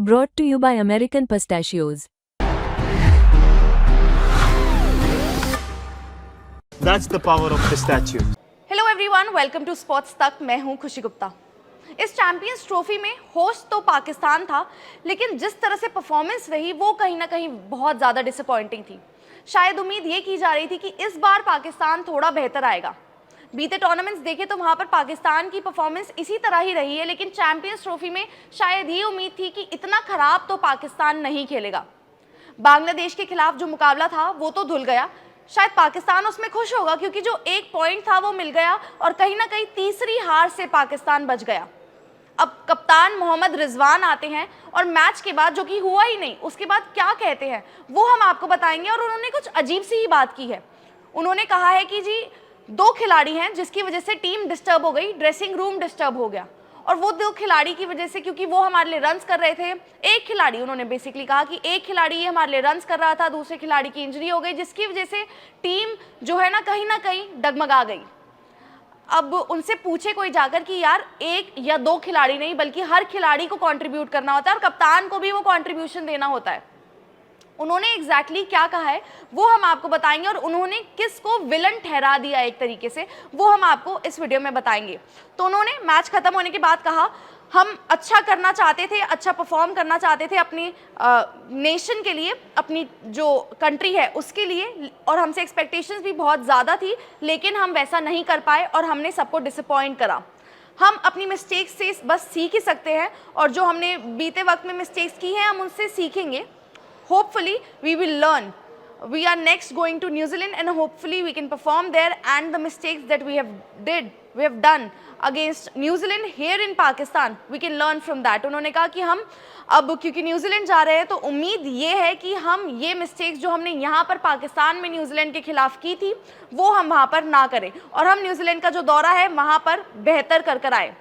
brought to you by American Pistachios. That's the power of pistachios. Hello everyone, welcome to Sports Tak. मैं हूं खुशी गुप्ता। इस champions trophy में host तो पाकिस्तान था, लेकिन जिस तरह से परफॉर्मेंस रही वो कहीं ना कहीं बहुत ज़्यादा डिसअपॉइंटिंग थी। शायद उम्मीद ये की जा रही थी कि इस बार पाकिस्तान थोड़ा बेहतर आएगा। बीते टूर्नामेंट्स देखे तो वहाँ पर पाकिस्तान की परफॉर्मेंस इसी तरह ही रही है, लेकिन चैंपियंस ट्रॉफी में शायद ये उम्मीद थी कि इतना ख़राब तो पाकिस्तान नहीं खेलेगा। बांग्लादेश के खिलाफ जो मुकाबला था वो तो धुल गया। शायद पाकिस्तान उसमें खुश होगा क्योंकि जो एक पॉइंट था वो मिल गया और कहीं ना कहीं तीसरी हार से पाकिस्तान बच गया। अब कप्तान मोहम्मद रिजवान आते हैं और मैच के बाद, जो कि हुआ ही नहीं, उसके बाद क्या कहते हैं वो हम आपको बताएंगे। और उन्होंने कुछ अजीब सी ही बात की है। उन्होंने कहा है कि जी 2 खिलाड़ी हैं जिसकी वजह से टीम डिस्टर्ब हो गई, ड्रेसिंग रूम डिस्टर्ब हो गया। और वो 2 खिलाड़ी की वजह से, क्योंकि वो हमारे लिए रन्स कर रहे थे, एक खिलाड़ी, उन्होंने बेसिकली कहा कि एक खिलाड़ी ये हमारे लिए रन्स कर रहा था, दूसरे खिलाड़ी की इंजरी हो गई, जिसकी वजह से टीम जो है ना कहीं डगमगा गई। अब उनसे पूछे कोई जाकर कि यार 1 या 2 खिलाड़ी नहीं बल्कि हर खिलाड़ी को कंट्रीब्यूट करना होता है और कप्तान को भी वो कंट्रीब्यूशन देना होता है। उन्होंने एग्जैक्टली क्या कहा है वो हम आपको बताएंगे और उन्होंने किसको विलन ठहरा दिया एक तरीके से वो हम आपको इस वीडियो में बताएंगे। तो उन्होंने मैच खत्म होने के बाद कहा, हम अच्छा करना चाहते थे, अच्छा परफॉर्म करना चाहते थे अपनी नेशन के लिए, अपनी जो कंट्री है उसके लिए, और हमसे एक्सपेक्टेशंस भी बहुत ज़्यादा थी, लेकिन हम वैसा नहीं कर पाए और हमने सबको डिसअपॉइंट करा। हम अपनी मिस्टेक्स से बस सीख ही सकते हैं और जो हमने बीते वक्त में मिस्टेक्स की हैं हम उनसे सीखेंगे। Hopefully we will learn. We are next going to New Zealand and hopefully we can perform there, and the mistakes that we have done against New Zealand here in Pakistan, we can learn from that. उन्होंने कहा कि हम अब क्योंकि New Zealand जा रहे हैं तो उम्मीद ये है कि हम ये मिस्टेक्स जो हमने यहाँ पर पाकिस्तान में न्यूजीलैंड के खिलाफ की थी वो हम वहाँ पर ना करें और हम न्यूजीलैंड का जो दौरा है वहाँ पर बेहतर कर आए।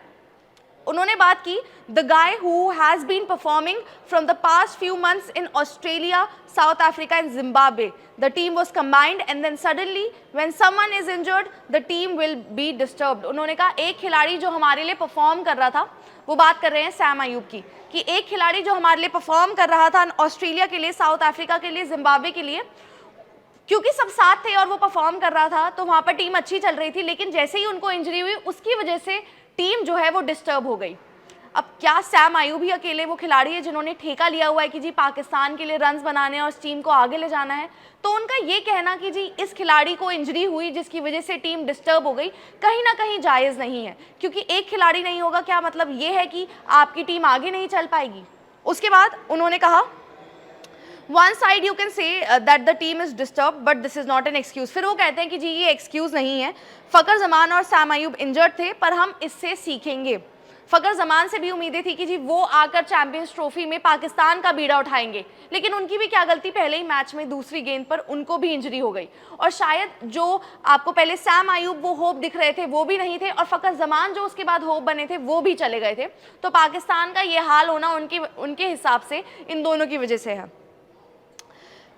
उन्होंने बात की the guy who has been performing from the past few months in Australia, South Africa and Zimbabwe. The team was combined and then suddenly when someone is injured the team will be disturbed. उन्होंने कहा एक खिलाड़ी जो हमारे लिए perform कर रहा था, वो बात कर रहे हैं सैम अयूब की, कि एक खिलाड़ी जो हमारे लिए परफॉर्म कर रहा था ऑस्ट्रेलिया के लिए, साउथ अफ्रीका के लिए, जिम्बाब्वे के लिए, क्योंकि सब साथ थे और वो परफॉर्म कर रहा था तो वहाँ पर टीम अच्छी चल रही थी, लेकिन जैसे ही उनको इंजरी हुई उसकी वजह से टीम जो है वो डिस्टर्ब हो गई। अब क्या सैम अयूब ही अकेले वो खिलाड़ी है जिन्होंने ठेका लिया हुआ है कि जी पाकिस्तान के लिए रन्स बनाने और इस टीम को आगे ले जाना है? तो उनका ये कहना कि जी इस खिलाड़ी को इंजरी हुई जिसकी वजह से टीम डिस्टर्ब हो गई, कहीं ना कहीं जायज़ नहीं है, क्योंकि एक खिलाड़ी नहीं होगा क्या मतलब ये है कि आपकी टीम आगे नहीं चल पाएगी? उसके बाद उन्होंने कहा one side you can say that the team is disturb but this is not an excuse. फिर वो कहते हैं कि जी ये एक्सक्यूज़ नहीं है, फ़खर जमान और सैम अयूब इंजर्ड थे पर हम इससे सीखेंगे। फ़खर जमान से भी उम्मीदें थी कि जी वो आकर चैंपियंस ट्रॉफी में पाकिस्तान का बीड़ा उठाएंगे, लेकिन उनकी भी क्या गलती, पहले ही मैच में दूसरी गेंद पर उनको भी इंजरी हो गई और शायद जो आपको पहले सैम अयूब वो होप दिख रहे थे वो भी नहीं थे और फ़खर जमान जो उसके बाद होप बने थे वो भी चले गए थे। तो पाकिस्तान का ये हाल होना उनके हिसाब से इन दोनों की वजह से है।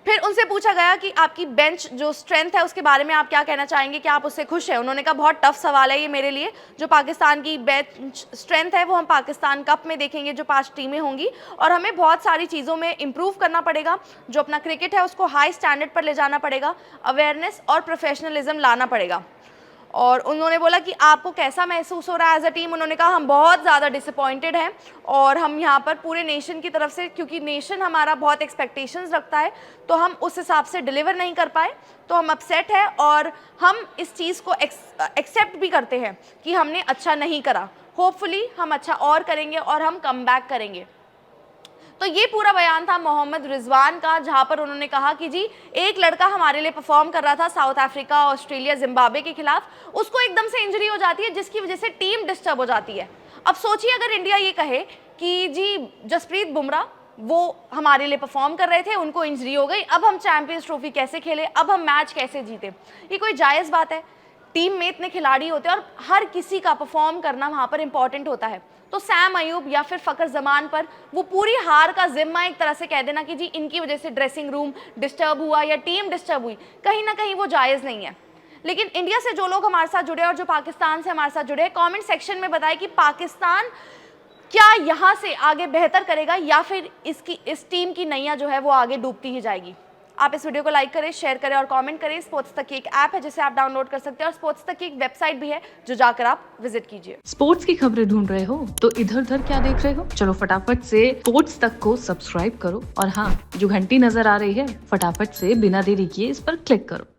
फिर उनसे पूछा गया कि आपकी बेंच जो स्ट्रेंथ है उसके बारे में आप क्या कहना चाहेंगे, क्या आप उससे खुश हैं? उन्होंने कहा बहुत टफ सवाल है ये मेरे लिए। जो पाकिस्तान की बेंच स्ट्रेंथ है वो हम पाकिस्तान कप में देखेंगे, जो 5 टीमें होंगी, और हमें बहुत सारी चीज़ों में इम्प्रूव करना पड़ेगा। जो अपना क्रिकेट है उसको हाई स्टैंडर्ड पर ले जाना पड़ेगा, अवेयरनेस और प्रोफेशनलिज्म लाना पड़ेगा। और उन्होंने बोला कि आपको कैसा महसूस हो रहा है एज अ टीम? उन्होंने कहा हम बहुत ज़्यादा डिसअपॉइंटेड हैं और हम यहाँ पर पूरे नेशन की तरफ से, क्योंकि नेशन हमारा बहुत एक्सपेक्टेशंस रखता है तो हम उस हिसाब से डिलीवर नहीं कर पाए, तो हम अपसेट है और हम इस चीज़ को एक्सेप्ट भी करते हैं कि हमने अच्छा नहीं करा। होपफुली हम अच्छा और करेंगे और हम कम बैक करेंगे। तो ये पूरा बयान था मोहम्मद रिजवान का, जहाँ पर उन्होंने कहा कि जी एक लड़का हमारे लिए परफॉर्म कर रहा था साउथ अफ्रीका, ऑस्ट्रेलिया, जिम्बाब्वे के खिलाफ, उसको एकदम से इंजरी हो जाती है जिसकी वजह से टीम डिस्टर्ब हो जाती है। अब सोचिए अगर इंडिया ये कहे कि जी जसप्रीत बुमराह वो हमारे लिए परफॉर्म कर रहे थे, उनको इंजरी हो गई, अब हम चैंपियंस ट्रॉफी कैसे खेले, अब हम मैच कैसे जीते? ये कोई जायज़ बात है? टीम में इतने खिलाड़ी होते हैं और हर किसी का परफॉर्म करना वहाँ पर इंपॉर्टेंट होता है। तो सैम अयूब या फिर फ़खर जमान पर वो पूरी हार का जिम्मा एक तरह से कह देना कि जी इनकी वजह से ड्रेसिंग रूम डिस्टर्ब हुआ या टीम डिस्टर्ब हुई, कहीं ना कहीं वो जायज़ नहीं है। लेकिन इंडिया से जो लोग हमारे साथ जुड़े और जो पाकिस्तान से हमारे साथ जुड़े हैं, कमेंट सेक्शन में बताएं कि पाकिस्तान क्या यहाँ से आगे बेहतर करेगा या फिर इस टीम की नैया जो है वो आगे डूबती ही जाएगी? आप इस वीडियो को लाइक करें, शेयर करें और कमेंट करें। स्पोर्ट्स तक की एक ऐप है जिसे आप डाउनलोड कर सकते हैं और स्पोर्ट्स तक की एक वेबसाइट भी है जो जाकर आप विजिट कीजिए। स्पोर्ट्स की खबरें ढूंढ रहे हो तो इधर उधर क्या देख रहे हो? चलो फटाफट से स्पोर्ट्स तक को सब्सक्राइब करो और हाँ, जो घंटी नजर आ रही है फटाफट से बिना देरी किए इस पर क्लिक करो।